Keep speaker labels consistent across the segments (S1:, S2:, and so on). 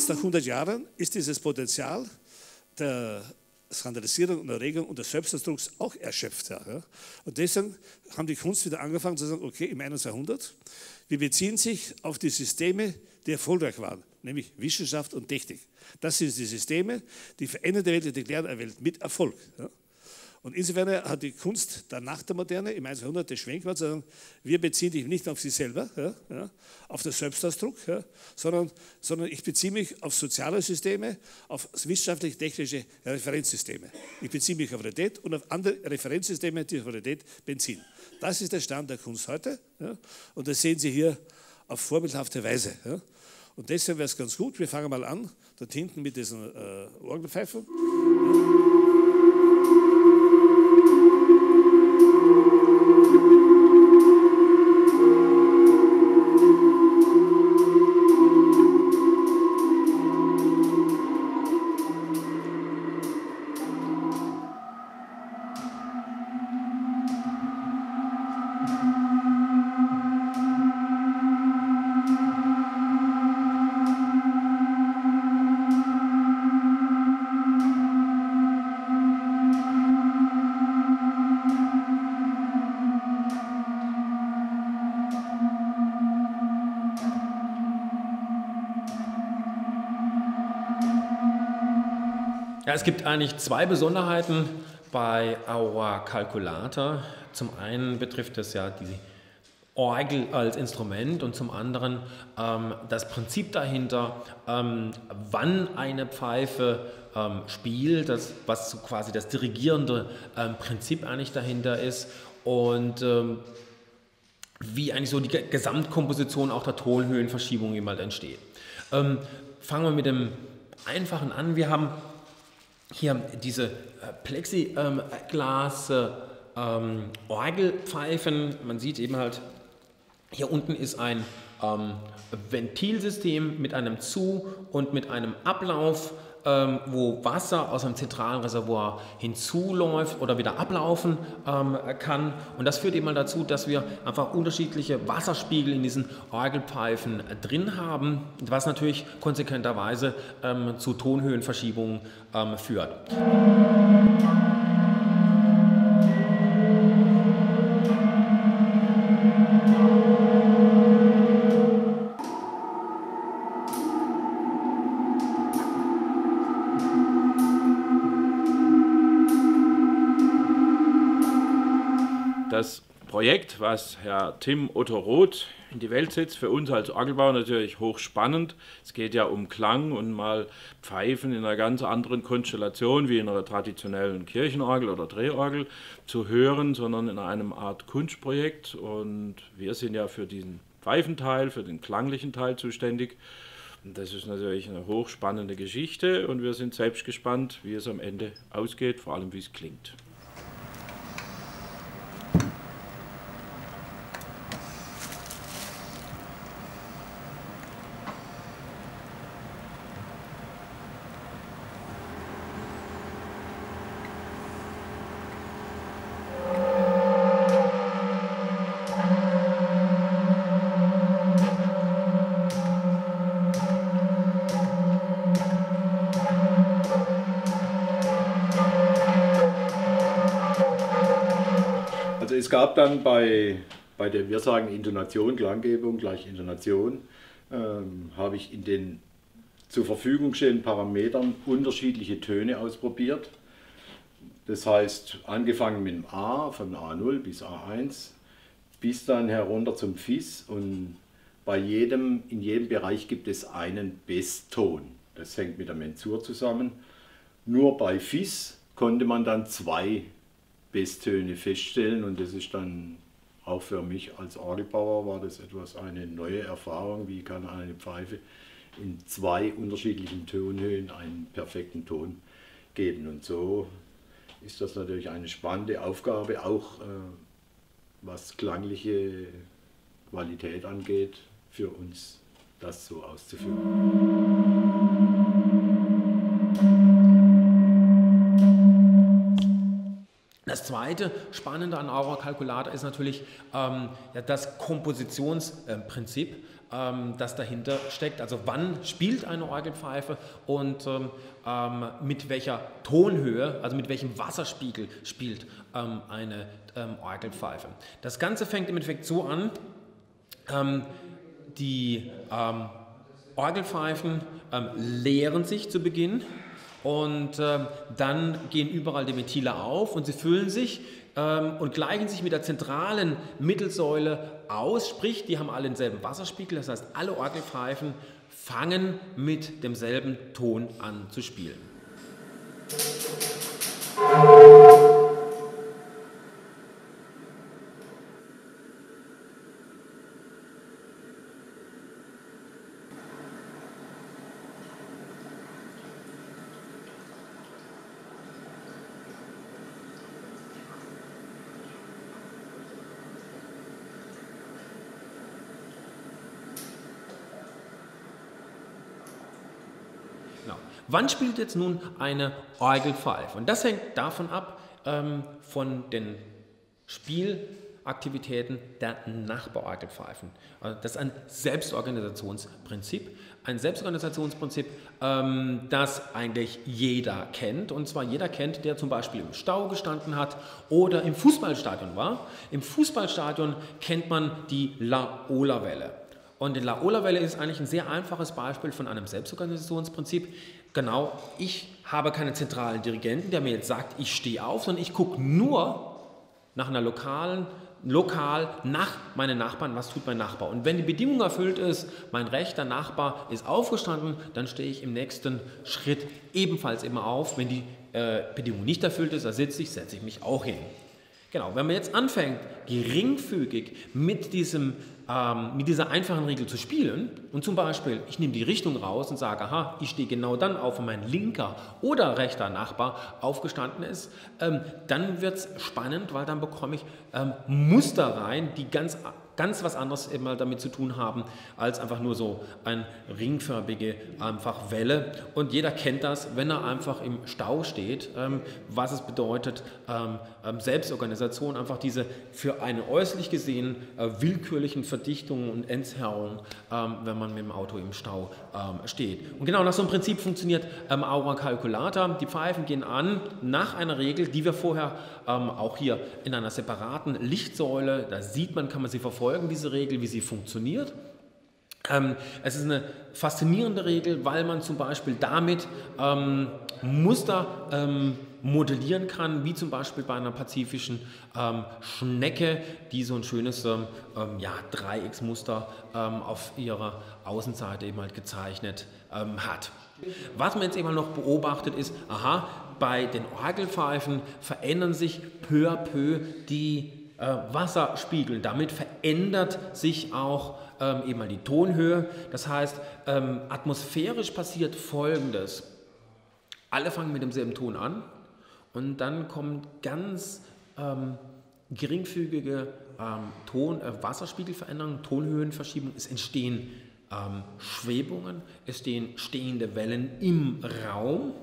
S1: jetzt nach 100 Jahren ist dieses Potenzial der Skandalisierung und Erregung und des Selbstausdrucks auch erschöpft. Ja. Und deswegen haben die Kunst wieder angefangen zu sagen, okay, im 21. Jahrhundert, wir beziehen sich auf die Systeme, die erfolgreich waren, nämlich Wissenschaft und Technik. Das sind die Systeme, die verändern die Welt, die erklären eine Welt mit Erfolg. Ja. Und insofern hat die Kunst dann nach der Moderne im 21. Jahrhundert den Schwenk gemacht, zu sagen, wir beziehen dich nicht auf sich selber, auf den Selbstausdruck, sondern ich beziehe mich auf soziale Systeme, auf wissenschaftlich-technische Referenzsysteme. Ich beziehe mich auf Realität und auf andere Referenzsysteme, die auf Realität beziehen. Das ist der Stand der Kunst heute, und das sehen Sie hier auf vorbildhafte Weise. Und deshalb wäre es ganz gut, wir fangen mal an, dort hinten mit diesen Orgelpfeifen.
S2: Ja, es gibt eigentlich zwei Besonderheiten bei Aura Calculata. Zum einen betrifft es ja die Orgel als Instrument und zum anderen das Prinzip dahinter, wann eine Pfeife spielt, was so quasi das dirigierende Prinzip eigentlich dahinter ist und wie eigentlich so die Gesamtkomposition auch der Tonhöhenverschiebung eben halt entsteht. Fangen wir mit dem Einfachen an. Wir haben hier diese Plexiglas Orgelpfeifen. Man sieht eben halt, hier unten ist ein Ventilsystem mit einem Zu- und mit einem Ablauf, wo Wasser aus einem zentralen Reservoir hinzuläuft oder wieder ablaufen kann. Und das führt eben mal dazu, dass wir einfach unterschiedliche Wasserspiegel in diesen Orgelpfeifen drin haben, was natürlich konsequenterweise zu Tonhöhenverschiebungen führt.
S3: Das Projekt, was Herr Tim Otto Roth in die Welt setzt, für uns als Orgelbauer natürlich hochspannend. Es geht ja um Klang und mal Pfeifen in einer ganz anderen Konstellation wie in einer traditionellen Kirchenorgel oder Drehorgel zu hören, sondern in einem Art Kunstprojekt. Und wir sind ja für diesen Pfeifenteil, für den klanglichen Teil zuständig. Und das ist natürlich eine hochspannende Geschichte und wir sind selbst gespannt, wie es am Ende ausgeht, vor allem wie es klingt.
S4: Es gab dann bei der, wir sagen Intonation, Klanggebung gleich Intonation, habe ich in den zur Verfügung stehenden Parametern unterschiedliche Töne ausprobiert. Das heißt, angefangen mit dem A, von A0 bis A1, bis dann herunter zum Fis, und in jedem Bereich gibt es einen Basston. Das hängt mit der Mensur zusammen. Nur bei Fis konnte man dann zwei Basstöne feststellen, und das ist dann auch für mich als Orgelbauer war das eine neue Erfahrung. Wie kann eine Pfeife in zwei unterschiedlichen Tonhöhen einen perfekten Ton geben? Und so ist das natürlich eine spannende Aufgabe, auch was klangliche Qualität angeht, für uns das so auszuführen.
S2: Das zweite Spannende an Aura Calculata ist natürlich ja, das Kompositionsprinzip, das dahinter steckt. Also wann spielt eine Orgelpfeife und mit welcher Tonhöhe, also mit welchem Wasserspiegel spielt eine Orgelpfeife. Das Ganze fängt im Endeffekt so an, die Orgelpfeifen leeren sich zu Beginn und dann gehen überall die Ventile auf und sie füllen sich und gleichen sich mit der zentralen Mittelsäule aus, sprich, die haben alle denselben Wasserspiegel, das heißt, alle Orgelpfeifen fangen mit demselben Ton an zu spielen. Wann spielt jetzt nun eine Orgelpfeife? Und das hängt davon ab, von den Spielaktivitäten der Nachbarorgelpfeifen. Das ist ein Selbstorganisationsprinzip. Ein Selbstorganisationsprinzip, das eigentlich jeder kennt. Und zwar jeder kennt, der zum Beispiel im Stau gestanden hat oder im Fußballstadion war. Im Fußballstadion kennt man die Laola-Welle. Und die Laola-Welle ist eigentlich ein sehr einfaches Beispiel von einem Selbstorganisationsprinzip. Genau, ich habe keinen zentralen Dirigenten, der mir jetzt sagt, ich stehe auf, sondern ich gucke nur nach einer lokal nach meinen Nachbarn, was tut mein Nachbar. Und wenn die Bedingung erfüllt ist, mein rechter Nachbar ist aufgestanden, dann stehe ich im nächsten Schritt ebenfalls immer auf. Wenn die Bedingung nicht erfüllt ist, da setze ich mich auch hin. Genau, wenn man jetzt anfängt, geringfügig mit dieser einfachen Regel zu spielen und zum Beispiel, ich nehme die Richtung raus und sage, aha, ich stehe genau dann auf, wenn mein linker oder rechter Nachbar aufgestanden ist, dann wird es spannend, weil dann bekomme ich Muster rein, die ganz was anderes immer damit zu tun haben, als einfach nur so eine ringförmige einfach Welle. Und jeder kennt das, wenn er einfach im Stau steht, was es bedeutet, Selbstorganisation, einfach diese für eine äußerlich gesehen willkürlichen Verdichtungen und Entzerrungen, wenn man mit dem Auto im Stau steht. Und genau nach so einem Prinzip funktioniert Aura Calculata. Die Pfeifen gehen an nach einer Regel, die wir vorher auch hier in einer separaten Lichtsäule, da sieht man, kann man sie verfolgen, diese Regel, wie sie funktioniert. Es ist eine faszinierende Regel, weil man zum Beispiel damit Muster modellieren kann, wie zum Beispiel bei einer pazifischen Schnecke, die so ein schönes Dreiecksmuster auf ihrer Außenseite eben halt gezeichnet hat. Was man jetzt eben noch beobachtet ist, aha, bei den Orgelpfeifen verändern sich peu à peu die Wasserspiegel. Damit verändert sich auch eben mal die Tonhöhe. Das heißt, atmosphärisch passiert Folgendes. Alle fangen mit demselben Ton an und dann kommen ganz geringfügige Wasserspiegelveränderungen, Tonhöhenverschiebungen. Es entstehen Schwebungen, es stehen stehende Wellen im Raum.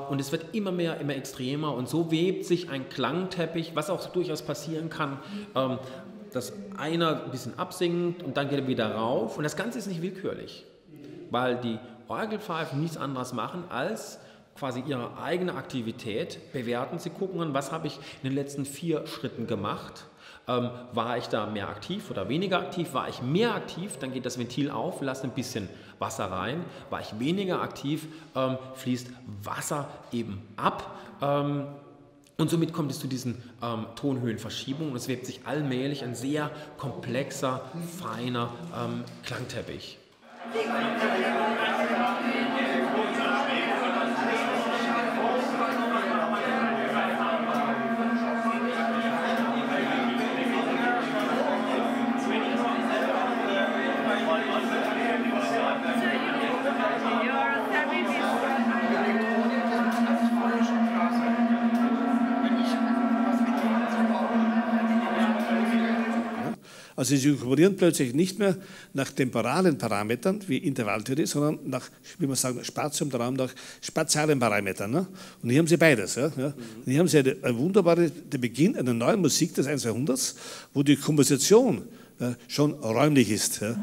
S2: Und es wird immer mehr, immer extremer und so webt sich ein Klangteppich, was auch durchaus passieren kann, dass einer ein bisschen absinkt und dann geht er wieder rauf und das Ganze ist nicht willkürlich, weil die Orgelpfeifen nichts anderes machen als quasi ihre eigene Aktivität bewerten. Sie gucken an, was habe ich in den letzten 4 Schritten gemacht. War ich da mehr aktiv oder weniger aktiv? War ich mehr aktiv, dann geht das Ventil auf, lasse ein bisschen Wasser rein. War ich weniger aktiv, fließt Wasser eben ab. Und somit kommt es zu diesen Tonhöhenverschiebungen und es webt sich allmählich ein sehr komplexer, feiner Klangteppich.
S1: Also sie komponieren plötzlich nicht mehr nach temporalen Parametern wie Intervalltheorie, sondern nach, wie man sagt, Spatium, Raum, nach spatialen Parametern. Ne? Und hier haben sie beides. Ja? Und hier haben sie eine wunderbare, der Beginn einer neuen Musik des 1. Jahrhunderts, wo die Komposition schon räumlich ist. Ja?